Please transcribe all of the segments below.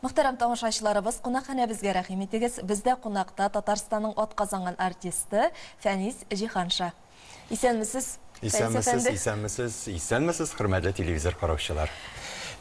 Мөхтәрәм тамашачыларыбыз, кунакханә безгә рәхим итегез. Бездә кунакта Татарстанның атказанган артисты Фәнис Җиһанша. Исәнмесез? Исәнмесез, хөрмәтле телевизор караучылар.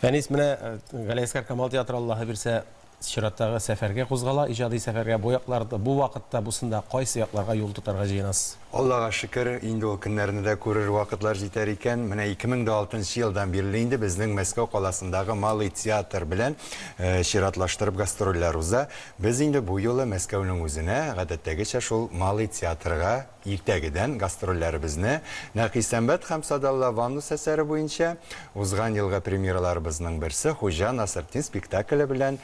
Фәнис, менә Галиәскәр Камал театры Аллаһы бирсә чираттагы сәфәргә кузгала, иҗади сәфәргә бу якларда, бу вакытта бусында кайсы якларга юл тотарга җыенасыз? Аллага шөкер, инде ул көннәрне дә күрер вакытлар җитәр икән. Менә 2006 елдан бирле инде безнең Мәскәү каласындагы Малый театр белән чиратлаштырып гастрольләр уза. Без инде бу юлы Мәскәүнең үзенә, гадәттәгечә шул Малый театрга иртәгедән гастрольләребезне Нәкъисәмбәт һәм Садалла Ванус әсәре буенча узган елга премьераларыбызның берсе Хуҗа Насретдин спектакле белән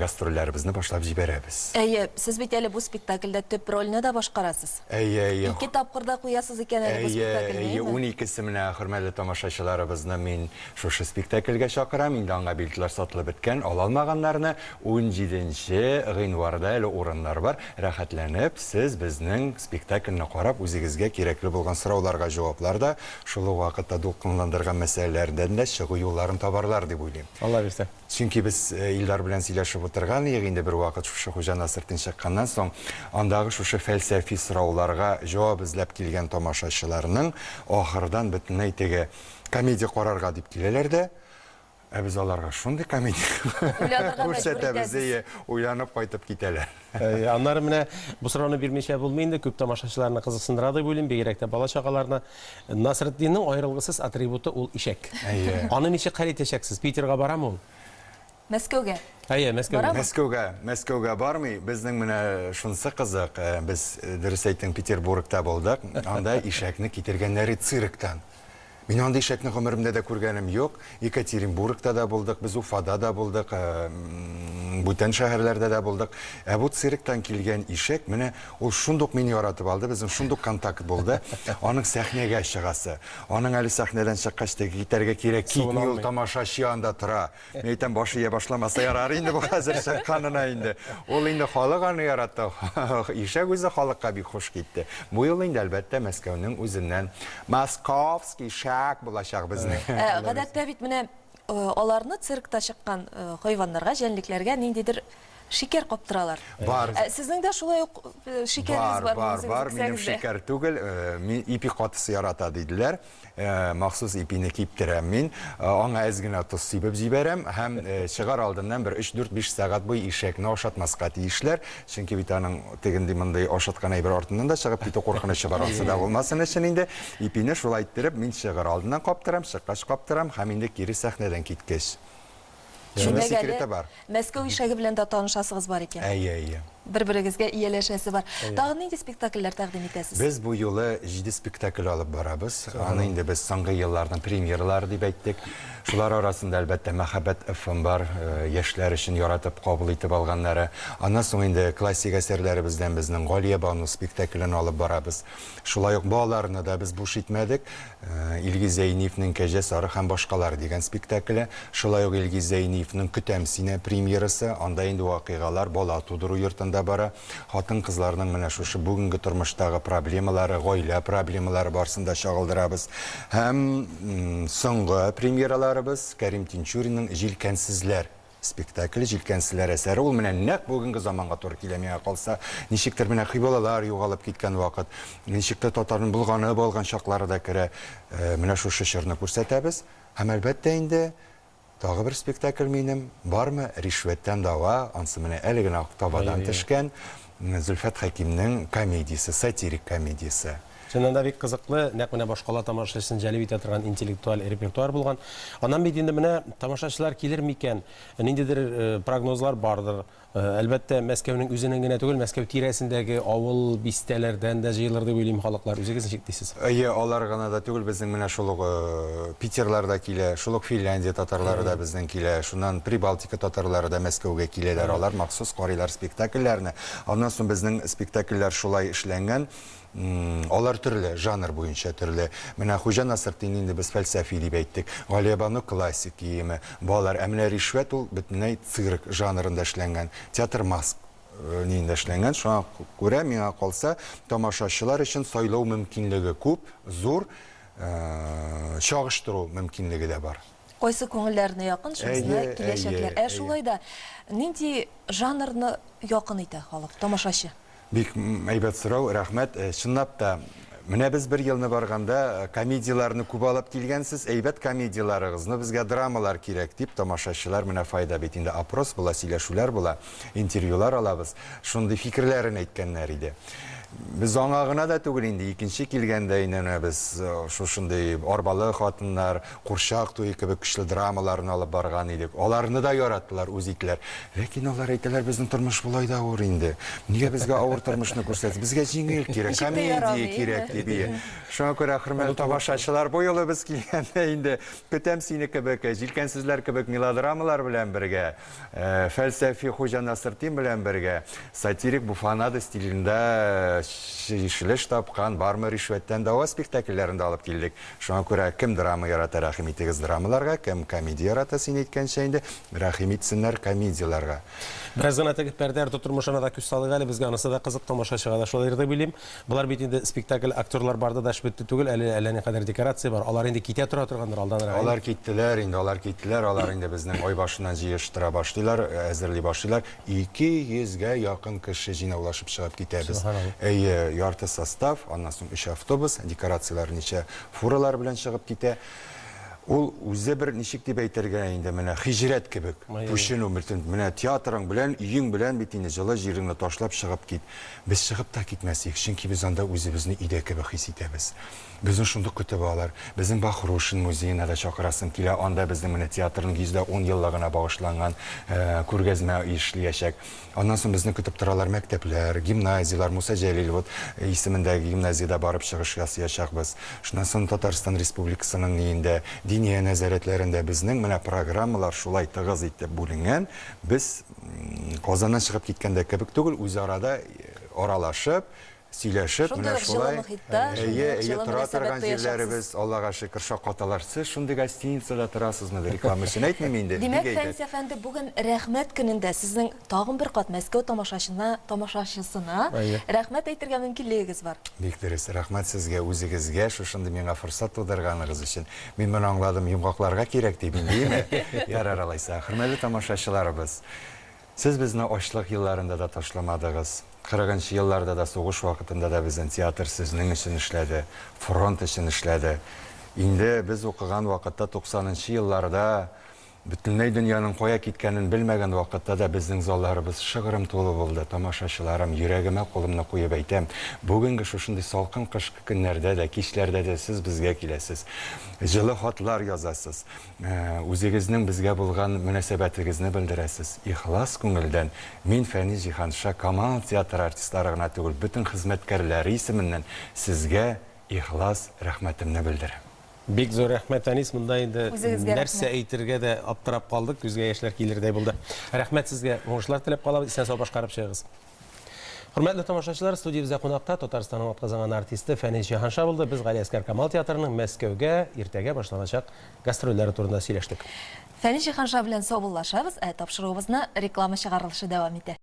гастрольләребезне башлап җибәрәбез. Әйе, сез бит әле бу спектакльдә төп рольне дә башкарасыз. Әйе. 2 тапкырда куясыз икән әле бу спектакльне. 12-се менә хөрмәтле тамашачыларыбызны мин шушы спектакльгә чакырам. Инде аңа билетлар сатылып беткән. Ала алмаганнарны 17 гыйнварда әле урыннар бар. Рәхәтләнеп, сез безнең спектакльне карап, үзегезгә кирәкле булган сорауларга җавапларда, шул вакытта дулкынландырган мәсьәләләрдән дә чыгу юлларын табарлар дип уйлыйм. Алла бирсә. Чөнки без Илдар белән сөйләшеп утырган идек инде бер вакыт шушы Хуҗа Насретдин чыкканнан соң, андагы шушы фәлсәфи сорауларга җавап эзләп килгән тамашачыларның ахырдан бөтенләй теге комедия карарга дип киләләр дә, без аларга шундый комедия күрсәтәбез, уйланып кайтып китәләр. Аннары менә бу сорауны бирмичә булмый инде, күп тамашачыларны кызыксындыра дип уйлыйм, бигрәк тә бала чагаларны. Насретдинның аерылгысыз атрибуты ул ишәк. Аны ничек хәл итәчәксез? Питерга барамы ул? Мәскәүгә. Әйе, Мәскәүгә. Мәскәүгә бармый. Безнең менә шунсы кызык. Без дөрес әйтим Петербургта булдык. Анда ишәкне китергәннәр цирктан. Мин анда ишәкне гомеремдә дә күргәнем юк. Екатеринбургта да булдык, без Уфада да булдык, бүтән шәһәрләрдә дә булдык. Бу цирктан килгән ишәк менә ул шундук мине яратып алды. Безнең шундук контакт булды. Аның сәхнәгә чыгасы. Аның әле сәхнәдән чыккач та китәргә кирәк. Китмил тамашачы анда тора. Мен әйтәм, башы я башламаса ярар инде бу хәзер чыкканына инде. Ул инде халык аны яратты. Ишәк үзе халыкка бик хуш китте. Бу ел инде әлбәттә Мәскәүнең үзеннән Московский ишәк булачак безнең. Гадәттә бит менә аларны циркта чыккан хайваннарга, җәнлекләргә ниндидер шикәр каптыралар. Бар. Сезнең дә шулай ук шикәрегез бар. Бар, минем шикәр түгел, мин ипи катысы ярата диделәр. Махсус ипине киптерәм мин. Аңа әз генә тоз сибеп җибәрәм һәм чыгар алдыннан бер 3-4-5 сәгать буе ишәкне ашатмаска тиешләр. Чөнки бит аның тегенди мондай ашаткан әйбер артыннан да чыгып китү куркынычы бар алса да булмасын өчен инде ипине шулай иттереп мин чыгар алдыннан каптырам, чыккач каптырам һәм инде кире сәхнәдән киткәч. Секреты бар. Мәскәү ишәге белән дә танышасыгыз бар икән. Әйе. Бер-берегезгә ияләшәсе бар. Тагын нинди спектакльләр тәкъдим итәсез? Без бу юлы 7 спектакль алып барабыз. Аны инде без соңгы елларның премьералары дип әйттек. Шулар арасында әлбәттә Мәхәббәт ФМ бар, яшьләр өчен яратып кабул итеп алганнары. Аннан соң инде классик әсәрләребездән безнең Галия Бану спектаклен алып барабыз. Шулай ук балаларны да без буш итмәдек. Илгиз Зәйниевнең Кәҗә сары һәм башкалар дигән спектакле. Шулай ук Илгиз Зәйниевнең Көтәм сине премьерасы. Анда инде вакыйгалар бала тудыру йортында бара. Хатын-кызларның менә шушы бүгенге тормыштагы проблемалары, гаилә проблемалары барсында чагылдырабыз. Һәм соңгы премьераларыбыз Кәрим Тинчуринның Җилкәнсезләр спектакле, Җилкәнсезләр әсәре. Ул менә нәкъ бүгенге заманга туры килә миңа калса. Ничектер менә хыйбалалар югалып киткән вакыт, ничектер татарның булганып алган чаклары да керә. Менә шушы чорны күрсәтәбез. Һәм әлбәттә инде тагы бер спектакль минем бармы? Ришвәттән дава, ансы менә әле генә табадан төшкән Зөлфәт Хәкимнең комедиясе, сатирик комедиясе. Чыннан да бик кызыклы, нәкъ менә башкала тамашачысын җәлеп итә торган интеллектуаль репертуар булган. Аннан бит инде менә тамашачылар килер микән? Ниндидер прогнозлар бардыр. Әлбәттә, Мәскәүнең үзенең генә түгел, Мәскәү тирәсендәге авыл бистәләрдән дә җыелыр дип уйлыйм халыклар. Үзегез ничек дисез? Алар гына да түгел, безнең менә шул Питерларда килә, шул Финляндия татарлары да безнең килә, шуннан Прибалтика татарлары да Мәскәүгә киләләр. Алар махсус карыйлар спектакльләрне. Аннан соң безнең спектакльләр шулай эшләнгән. Алар төрле, жанр буенча төрле. Менә Хуҗа Насретдин инде без фәлсәфи дип әйттек. Галия Бану классик киеме. Балалар әмнә Ришвәт ул бөтенләй цирк жанрында эшләнгән. Театр маск нинде эшләнгән. Шуңа күрә миңа калса тамашачылар өчен сайлау мөмкинлеге күп, зур, чагыштыру мөмкинлеге дә бар. Койсы күңелләренә якын, шуны Әйе, киләчәкләр. әйе, Шулай да нинди жанрны якын итә халык, тамашачы? Бик әйбәт сорау, рәхмәт. Чынлап та, менә без бер елны барганда комедияларны күп алып килгәнсез, әйбәт комедияларыгызны безгә драмалар кирәк дип, тамашачылар менә файда бит инде опрос була, сөйләшүләр була, интервьюлар алабыз. Шундый фикерләрен әйткәннәр иде. Без аңа гына да түгел инде, икенче килгәндә инде без шушындый арбалы хатыннар, курчак туе кебек көчле драмаларны алып барган идек. Аларны да яраттылар, үз итләр. Ләкин алар әйтәләр, безнең тормыш булай да авыр инде. Нигә безгә авыр тормышны күрсәтсез? Безгә җиңел кирәк, комедия кирәк дип. Шуңа күрә хөрмәтле тамашачылар, бу юлы без килгәндә инде көтәм сине кебек, җилкәнсезләр кебек мелодрамалар белән бергә, фәлсәфи Хуҗа Насретдин белән бергә, сатирик буфанада стилендә шилеш тапкан, бармы ришвәттән дәва спектакльләрендә алып килдек. Шуңа күрә кем драма ярата, рәхим итегез драмаларга, кем комедия ярата, син әйткәнчә инде, рәхим итсеннәр комедияларга. Бераз гына теге пәрдә тотырмышына да күз салык әле, безгә анысы да кызык, тамашачыга да шулай дип билим. Булар бит инде спектакль актерлар барды да бетте түгел, әле ни кадәр декорация бар. Алар инде китә тора торганнар алданрак. Алар киттеләр инде, алар инде безнең ай башыннан җыештыра башлыйлар, әзерли башлыйлар. 200-гә якын кеше җыйнаулашып чыгып китәбез. Ярты состав, аннан соң 3 автобус, декорациялар ничә фуралар белән чыгып китә. Ул үзе бер ничек дип әйтергә инде, менә хиҗрәт кебек. Пүшен өмертен, менә театрың белән, өең белән бит инде җылы җиреңне ташлап чыгып кит. Без чыгып та китмәсек, чөнки без анда үзебезне өйдә кебек хис итәбез. Безне шундый көтеп алалар. Безнең Бахрушин музеена да чакырасым килә. Анда безнең менә театрның 110 еллыгына багышланган күргәзмә эшләячәк. Аннан соң безне көтеп торалар мәктәпләр, гимназиялар, Муса Җәлил исемендәге гимназиядә барып чыгыш ясаячакбыз. Шуннан соң Татарстан Республикасының инде дини нәзарәтләрендә безнең менә программалар шулай тыгыз итеп бүленгән. Без Казаннан чыгып киткәндә кебек түгел, үз арада аралашып, сөйләшеп, менә шулай. Тора торган җирләребез, Аллага шөкер, шакаталар. Сез шундый гостиницада торасызмы? Реклама өчен әйтмим инде. Димәк, Фәнис әфәнде, бүген рәхмәт көнендә сезнең тагын бер кат Мәскәү тамашачысына рәхмәт әйтергә мөмкинлегегез бар. Бик дөрес, рәхмәт сезгә, үзегезгә, шушындый миңа форсат тудырганыгыз өчен. Мин моны аңладым, йомгакларга кирәк дип инде. Ярар алайса, хөрмәтле тамашачыларыбыз. Сез безне ачлык елларында да ташламадыгыз. 40-нчы елларда да, сугыш вакытында да безнең театр сезнең өчен эшләде, фронт өчен эшләде. Инде без укыган вакытта 90-нчы елларда бөтенләй дөньяның кая киткәнен белмәгән вакытта да безнең залларыбыз шыгрым тулы булды. Тамашачыларым, йөрәгемә кулымны куеп әйтәм, бүгенге шушындый салкын кышкы көннәрдә дә, кичләрдә дә сез безгә киләсез. Җылы хатлар язасыз. Үзегезнең безгә булган мөнәсәбәтегезне белдерәсез. Ихлас күңелдән мин Фәнис Җиһанша Камал театр артистлары гына түгел, бөтен хезмәткәрләр исеменнән сезгә ихлас рәхмәтемне белдерәм. Бик зур рәхмәт, Фәнис, монда инде нәрсә әйтергә дә аптырап калдык, күзгә яшьләр килердәй булды. Рәхмәт сезгә, уңышлар теләп калабыз, исән-сау башкарып чыгыгыз. Хөрмәтле тамашачылар, студиябездә кунакта Татарстанның атказанган артисты Фәнис Җиһанша булды. Без Галиәскәр Камал театрының Мәскәүгә иртәгә башланачак гастрольләре турында сөйләштек. Фәнис Җиһанша белән саубуллашабыз, тапшыруыбызны реклама чыгарылышы дәвам итә.